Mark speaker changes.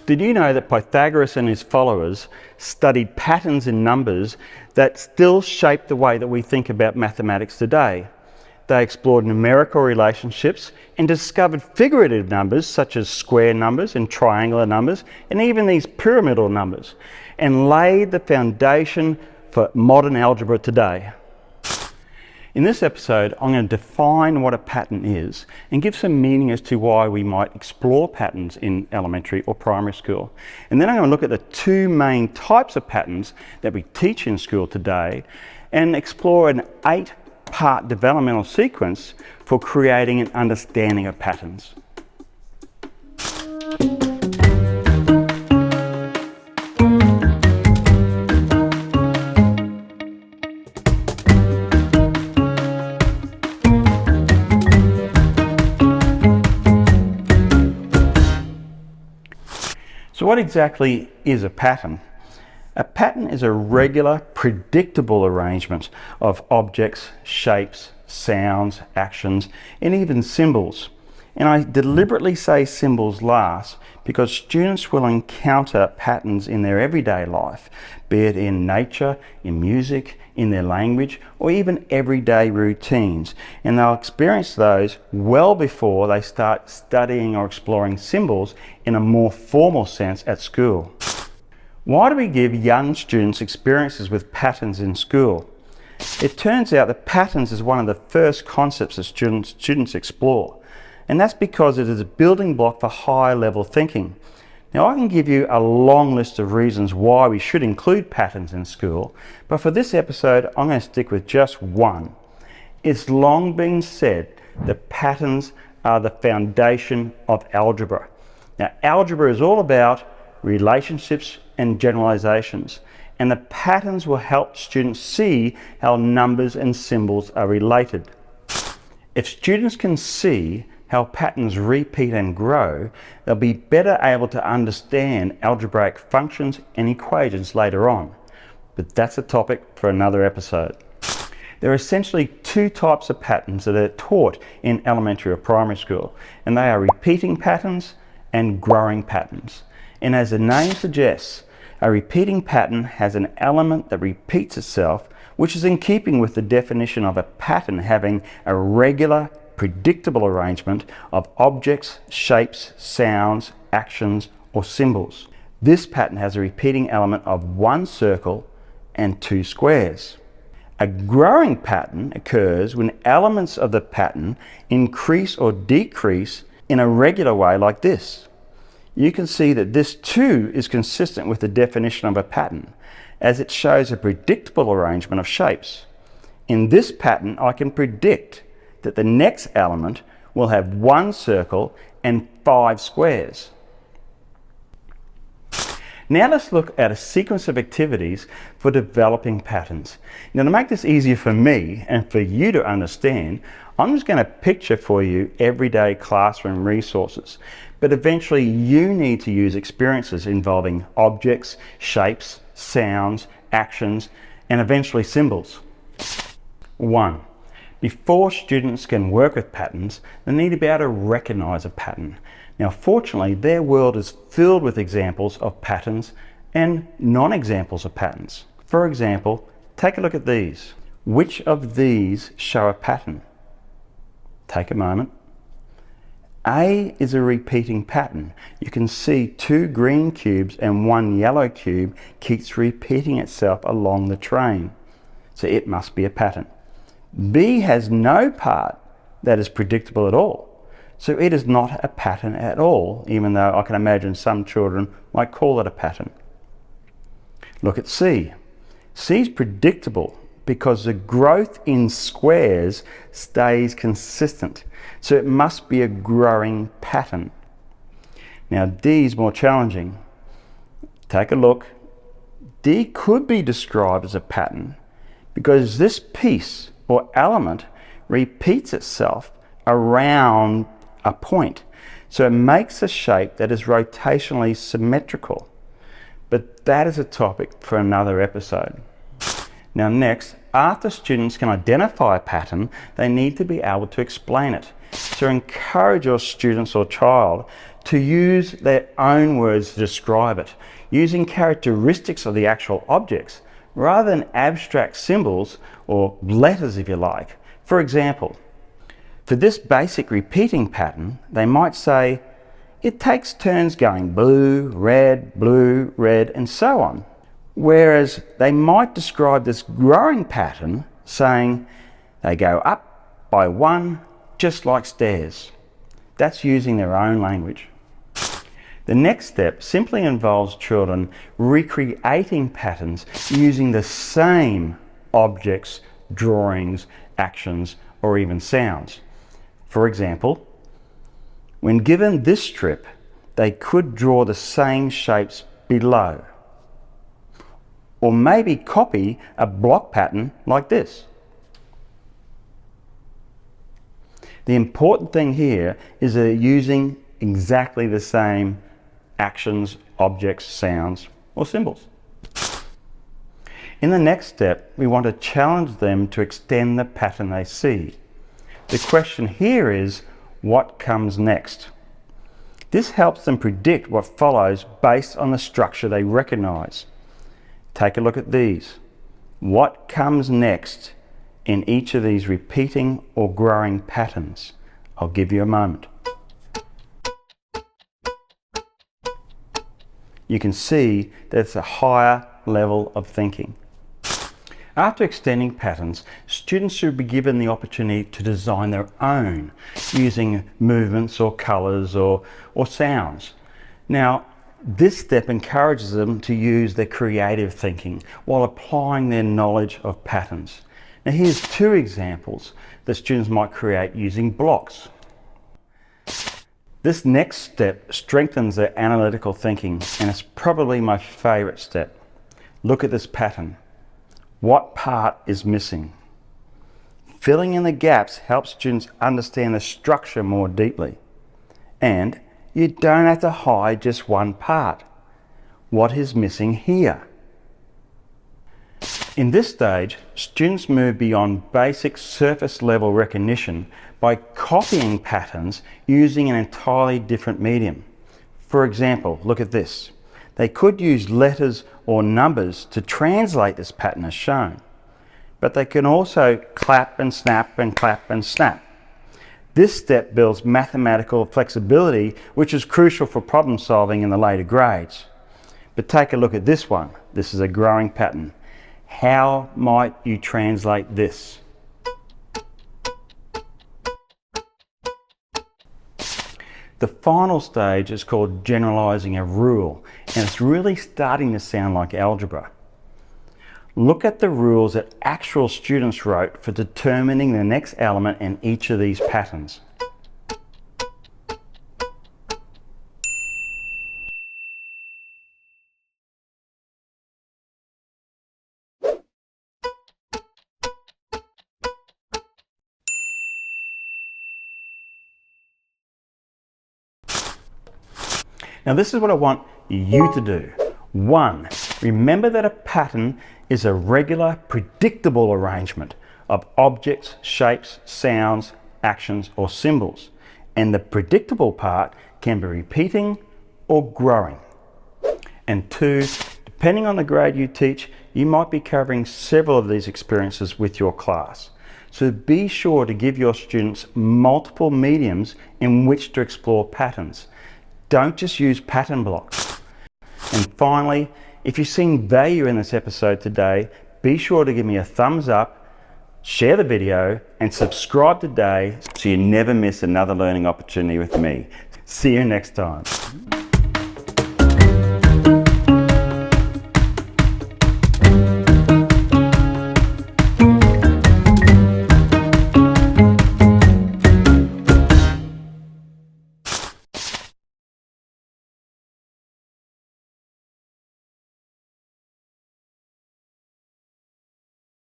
Speaker 1: Did you know that Pythagoras and his followers studied patterns in numbers that still shape the way that we think about mathematics today? They explored numerical relationships and discovered figurative numbers such as square numbers and triangular numbers and even these pyramidal numbers, and laid the foundation for modern algebra today. In this episode, I'm going to define what a pattern is and give some meaning as to why we might explore patterns in elementary or primary school. And then I'm going to look at the two main types of patterns that we teach in school today and explore an 8-part developmental sequence for creating an understanding of patterns. So what exactly is a pattern? A pattern is a regular, predictable arrangement of objects, shapes, sounds, actions, and even symbols. And I deliberately say symbols last because students will encounter patterns in their everyday life, be it in nature, in music, in their language, or even everyday routines. And they'll experience those well before they start studying or exploring symbols in a more formal sense at school. Why do we give young students experiences with patterns in school? It turns out that patterns is one of the first concepts that students explore. And that's because it is a building block for high level thinking. Now I can give you a long list of reasons why we should include patterns in school, but for this episode I'm going to stick with just one. It's long been said that patterns are the foundation of algebra. Now algebra is all about relationships and generalizations, and the patterns will help students see how numbers and symbols are related. If students can see how patterns repeat and grow, they'll be better able to understand algebraic functions and equations later on. But that's a topic for another episode. There are essentially two types of patterns that are taught in elementary or primary school, and they are repeating patterns and growing patterns. And as the name suggests, a repeating pattern has an element that repeats itself, which is in keeping with the definition of a pattern having a regular, predictable arrangement of objects, shapes, sounds, actions, or symbols. This pattern has a repeating element of one circle and two squares. A growing pattern occurs when elements of the pattern increase or decrease in a regular way like this. You can see that this too is consistent with the definition of a pattern, as it shows a predictable arrangement of shapes. In this pattern, I can predict that the next element will have one circle and 5 squares. Now let's look at a sequence of activities for developing patterns. Now to make this easier for me and for you to understand, I'm just going to picture for you everyday classroom resources, but eventually you need to use experiences involving objects, shapes, sounds, actions, and eventually symbols. 1. Before students can work with patterns, they need to be able to recognize a pattern. Now, fortunately, their world is filled with examples of patterns and non-examples of patterns. For example, take a look at these. Which of these show a pattern? Take a moment. A is a repeating pattern. You can see 2 green cubes and 1 yellow cube keeps repeating itself along the train. So it must be a pattern. B has no part that is predictable at all, so it is not a pattern at all, even though I can imagine some children might call it a pattern. Look at C. C is predictable because the growth in squares stays consistent, so it must be a growing pattern. Now D is more challenging. Take a look. D could be described as a pattern because this piece or element repeats itself around a point. So it makes a shape that is rotationally symmetrical. But that is a topic for another episode. Now next, after students can identify a pattern, they need to be able to explain it. So encourage your students or child to use their own words to describe it, using characteristics of the actual objects rather than abstract symbols or letters, if you like. For example, for this basic repeating pattern, they might say, it takes turns going blue, red, and so on. Whereas they might describe this growing pattern saying they go up by one, just like stairs. That's using their own language. The next step simply involves children recreating patterns using the same objects, drawings, actions, or even sounds. For example, when given this strip, they could draw the same shapes below, or maybe copy a block pattern like this. The important thing here is they're using exactly the same actions, objects, sounds, or symbols. In the next step, we want to challenge them to extend the pattern they see. The question here is, what comes next? This helps them predict what follows based on the structure they recognize. Take a look at these. What comes next in each of these repeating or growing patterns? I'll give you a moment. You can see that it's a higher level of thinking. After extending patterns, students should be given the opportunity to design their own using movements or colours or sounds. Now, this step encourages them to use their creative thinking while applying their knowledge of patterns. Now, here's two examples that students might create using blocks. This next step strengthens their analytical thinking, and it's probably my favourite step. Look at this pattern. What part is missing? Filling in the gaps helps students understand the structure more deeply. And you don't have to hide just one part. What is missing here? In this stage, students move beyond basic surface level recognition by copying patterns using an entirely different medium. For example, look at this. They could use letters or numbers to translate this pattern as shown, but they can also clap and snap and clap and snap. This step builds mathematical flexibility, which is crucial for problem solving in the later grades. But take a look at this one. This is a growing pattern. How might you translate this? The final stage is called generalizing a rule, and it's really starting to sound like algebra. Look at the rules that actual students wrote for determining the next element in each of these patterns. Now this is what I want you to do. 1. Remember that a pattern is a regular, predictable arrangement of objects, shapes, sounds, actions, or symbols. And the predictable part can be repeating or growing. And 2, depending on the grade you teach, you might be covering several of these experiences with your class. So be sure to give your students multiple mediums in which to explore patterns. Don't just use pattern blocks. And finally, if you've seen value in this episode today, be sure to give me a thumbs up, share the video, and subscribe today so you never miss another learning opportunity with me. See you next time.